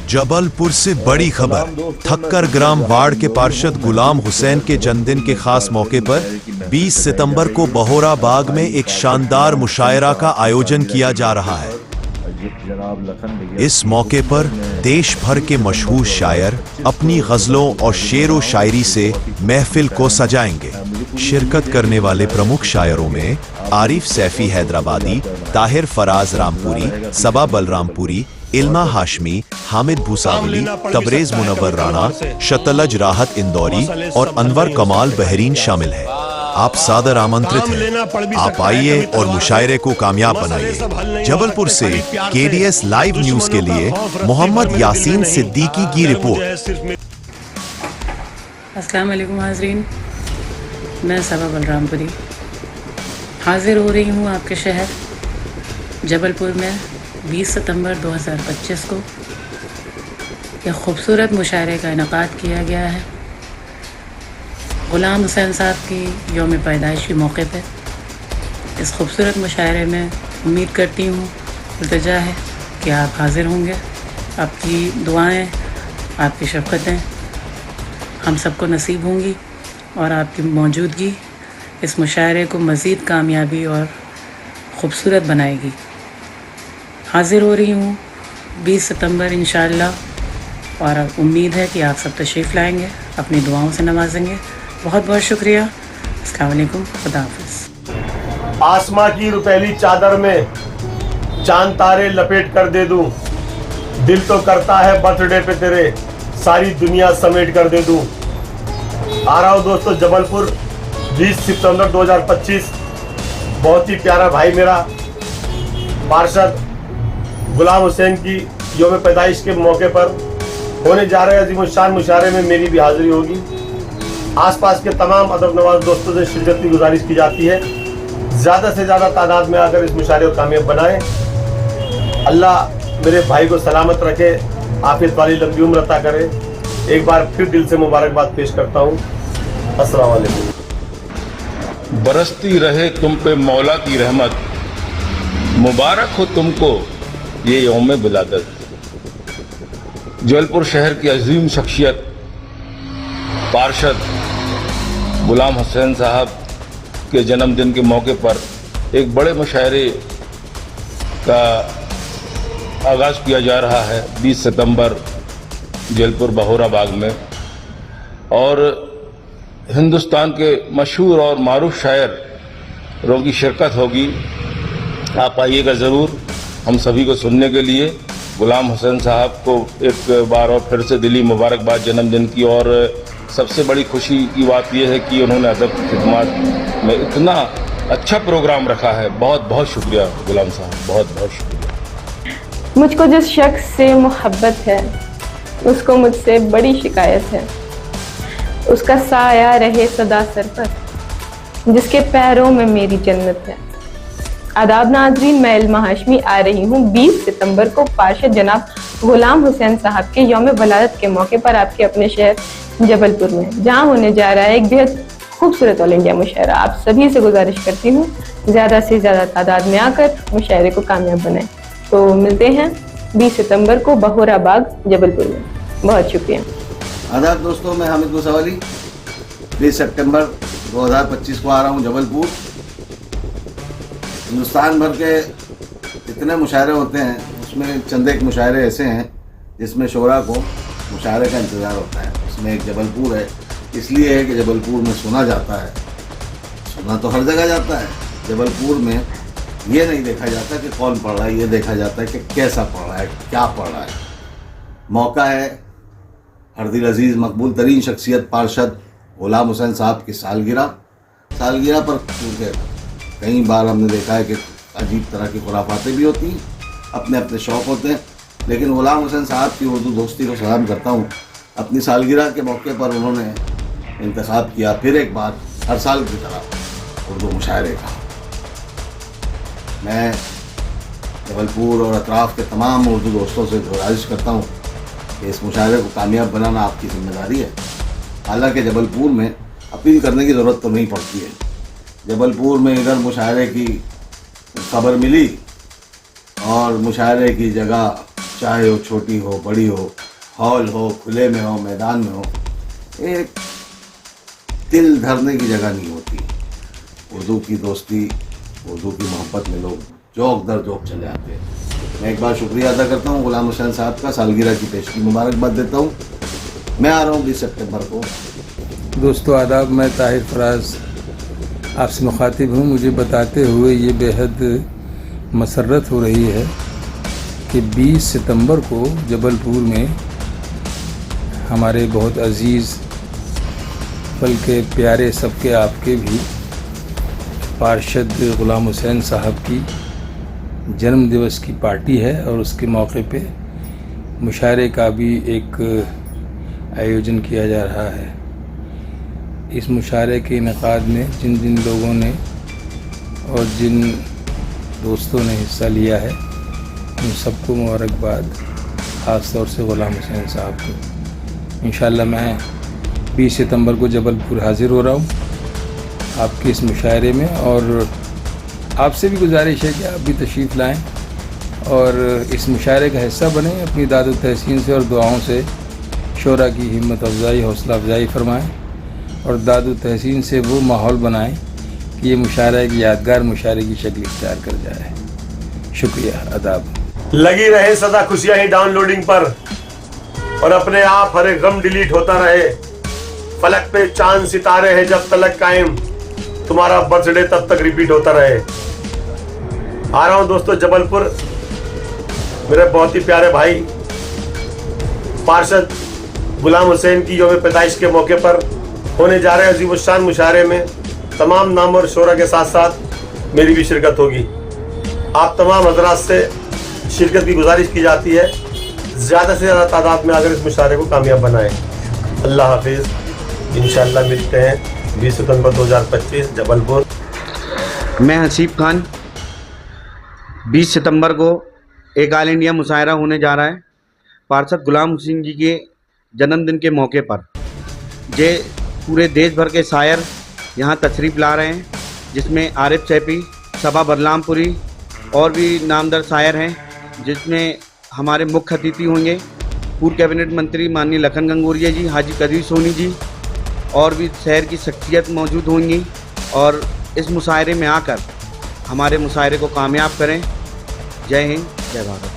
जबलपुर से बड़ी खबर। थक्कर ग्राम वार्ड के पार्षद गुलाम हुसैन के जन्मदिन के खास मौके पर 20 सितंबर को बहोरा बाग में एक शानदार मुशायरा का आयोजन किया जा रहा है। इस मौके पर देश भर के मशहूर शायर अपनी गजलों और शेरो शायरी से महफिल को सजाएंगे। शिरकत करने वाले प्रमुख शायरों में आरिफ सैफी हैदराबादी, ताहिर फराज रामपुरी, सबा बलरामपुरी, इल्मा हाशमी, हामिद भूसावली, तबरेज मुनव्वर राणा, शतलज राहत इंदौरी और अनवर कमाल बहरीन शामिल है। आप सादर आमंत्रित हैं। आप आइए और मुशायरे को कामयाब बनाइए। जबलपुर से KDS लाइव न्यूज के लिए मोहम्मद यासीन सिद्दीकी की रिपोर्ट। अस्सलाम वालेकुम हाज़रीन, मैं सबा बलरामपुरी हाजिर हो रही हूँ आपके शहर जबलपुर में 20 सितंबर 2025 को एक खूबसूरत मुशायरे का इनेकाद किया गया है। गुलाम हुसैन साहब की यौम पैदाइश के मौके पर इस खूबसूरत मुशायरे में उम्मीद करती हूँ, इल्तिजा है कि आप हाजिर होंगे। आपकी दुआएं, आपकी शफ़क़तें हम सबको नसीब होंगी और आपकी मौजूदगी इस मुशायरे को मज़ीद कामयाबी और ख़ूबसूरत बनाएगी। हाजिर हो रही हूँ 20 सितंबर इंशाअल्लाह और उम्मीद है कि आप सब तशरीफ़ लाएंगे, अपनी दुआओं से नवाजेंगे। बहुत बहुत शुक्रिया। अस्सलाम वालेकुम, खुदा हाफ़िज़। आसमां की रुपैली चादर में चांद तारे लपेट कर दे दूं, दिल तो करता है बर्थडे पे तेरे सारी दुनिया समेट कर दे दूं। आ रहा हूँ दोस्तों जबलपुर 20 सितंबर 2025। बहुत ही प्यारा भाई मेरा पार्षद गुलाम हुसैन की यौम पैदाइश के मौके पर होने जा रहे अज़ीमुश्शान मुशायरे में मेरी भी हाजिरी होगी। आसपास के तमाम अदब नवाज दोस्तों से शिरकत की गुजारिश की जाती है। ज़्यादा से ज़्यादा तादाद में आकर इस मुशायरे को कामयाब बनाएं। अल्लाह मेरे भाई को सलामत रखे, आफियत वाली लंबी उम्र अता करे। एक बार फिर दिल से मुबारकबाद पेश करता हूँ। अस्सलाम वालेकुम। बरसती रहे तुम पे मौला की रहमत, मुबारक हो तुमको ये यौम विलादत। जबलपुर शहर की अजीम शख्सियत पार्षद गुलाम हुसैन साहब के जन्मदिन के मौके पर एक बड़े मुशायरे का आगाज़ किया जा रहा है 20 सितंबर जबलपुर बहोरा बाग में। और हिंदुस्तान के मशहूर और मारूफ शायरों की शिरकत होगी। आप आइएगा ज़रूर हम सभी को सुनने के लिए। गुलाम हुसैन साहब को एक बार और फिर से दिली मुबारकबाद जन्मदिन की। और सबसे बड़ी खुशी की बात यह है कि उन्होंने अदब की खिदमत में इतना अच्छा प्रोग्राम रखा है। बहुत बहुत शुक्रिया गुलाम साहब, बहुत बहुत शुक्रिया। मुझको जिस शख्स से मोहब्बत है उसको मुझसे बड़ी शिकायत है। उसका साया रहे सदा सर पर, जिसके पैरों में मेरी जन्नत है। आदाब नाज़रीन, मैं इल्मा हाशमी आ रही हूँ 20 सितंबर को पार्षद जनाब गुलाम हुसैन साहब के यौम वलादत के मौके पर आपके अपने शहर जबलपुर में, जहाँ होने जा रहा है एक बेहद खूबसूरत ऑल इंडिया मुशायरा। आप सभी से गुजारिश करती हूँ ज़्यादा से ज़्यादा तादाद में आकर मुशायरे को कामयाब बनाएं। तो मिलते हैं 20 सितंबर को बहोरा बाग जबलपुर में। बहुत शुक्रिया। आदाब दोस्तों, मैं हामिद भूसावली 20 सितंबर 2025 को आ रहा हूँ जबलपुर। हिंदुस्तान भर के जितने मुशायरे होते हैं उसमें चंद एक मुशायरे ऐसे हैं जिसमें शोरा को मुशायरे का इंतज़ार होता है। उसमें एक जबलपुर है, इसलिए है कि जबलपुर में सुना जाता है। सुना तो हर जगह जाता है, जबलपुर में ये नहीं देखा जाता कि कौन पढ़ रहा है, ये देखा जाता है कि कैसा पढ़ रहा है, क्या पढ़ रहा है। मौका है हर दिल अजीज़ मकबूल तरीन शख्सियत पार्षद गुलाम हुसैन साहब की सालगिरह पर, क्योंकि कई बार हमने देखा है कि अजीब तरह की खुराफातें भी होती हैं, अपने अपने शौक़ होते हैं। लेकिन गुलाम हुसैन साहब की उर्दू दोस्ती को सलाम करता हूँ। अपनी सालगिरह के मौके पर उन्होंने इंतखाब किया फिर एक बार हर साल की तरह उर्दू मुशायरे का। मैं जबलपुर और अतराफ़ के तमाम उर्दू दोस्तों से गुजारिश करता हूँ कि इस मुशायरे को कामयाब बनाना आपकी जिम्मेदारी है। हालांकि जबलपुर में अपील करने की ज़रूरत तो नहीं पड़ती है। जबलपुर में इधर मुशायरे की खबर मिली और मुशायरे की जगह चाहे वो छोटी हो बड़ी हो, हॉल हो, खुले में हो, मैदान में हो, एक दिल धरने की जगह नहीं होती। उर्दू की दोस्ती, उर्दू की मोहब्बत में लोग जोक दर जोक चले आते हैं। मैं एक बार शुक्रिया अदा करता हूँ गुलाम हुसैन साहब का, सालगिरह की पेशगी मुबारकबाद देता हूँ। मैं आ रहा हूँ 20 सितंबर को। दोस्तों आदाब, मैं ताहिर फराज आपसे मुखातिब हूँ। मुझे बताते हुए ये बेहद मसर्रत हो रही है कि 20 सितंबर को जबलपुर में हमारे बहुत अजीज़, बल्कि प्यारे सबके आपके भी पार्षद गुलाम हुसैन साहब की जन्म दिवस की पार्टी है और उसके मौके पे मुशायरे का भी एक आयोजन किया जा रहा है। इस मुशायरे के इनेकाद में जिन जिन लोगों ने और जिन दोस्तों ने हिस्सा लिया है उन सबको मुबारकबाद, ख़ास तौर से गुलाम हुसैन साहब को। इंशाअल्लाह मैं 20 सितंबर को जबलपुर हाज़िर हो रहा हूँ आपके इस मुशायरे में, और आपसे भी गुजारिश है कि आप भी तशरीफ़ लाएँ और इस मुशायरे का हिस्सा बने। अपनी दाद तहसीन से और दुआओं से शोरा की हिम्मत अफजाई, हौसला अफजाई फरमाएँ और दाद तहसीन से वो माहौल बनाएं कि ये मुशायरा एक यादगार मुशायरे की शक्ल इख्तियार कर जाए। शुक्रिया, आदाब। लगी रहे सदा खुशियां ही डाउनलोडिंग पर और अपने आप हर एक गम डिलीट होता रहे। फलक पे चांद सितारे हैं जब तलक कायम, तुम्हारा बर्थडे तब तक रिपीट होता रहे। आ रहा हूं दोस्तों जबलपुर, मेरे बहुत ही प्यारे भाई पार्षद गुलाम हुसैन की यौम पैदाइश के मौके पर होने जा रहे अजीम शान मुशायरे में तमाम नाम और शोरा के साथ साथ मेरी भी शिरकत होगी। आप तमाम हजरात से शिरकत की गुजारिश की जाती है, ज़्यादा से ज़्यादा तादाद में अगर इस मुशायरे को कामयाब बनाएं। अल्लाह हाफिज़, इंशाअल्लाह मिलते हैं 20 सितंबर 2025 जबलपुर। मैं हसीब खान। 20 सितंबर को एक ऑल इंडिया मुशायरा होने जा रहा है पार्षद गुलाम हुसैन जी के जन्मदिन के मौके पर। जे पूरे देश भर के शायर यहाँ तशरीफ़ ला रहे हैं, जिसमें आरिफ सैफी, सबा बदलामपुरी और भी नामदार शायर हैं, जिसमें हमारे मुख्य अतिथि होंगे पूर्व कैबिनेट मंत्री माननीय लखन गंगोरिया जी, हाजी कदीर सोनी जी और भी शहर की शख्सियत मौजूद होंगी। और इस मुशायरे में आकर हमारे मुशायरे को कामयाब करें। जय हिंद, जय भारत।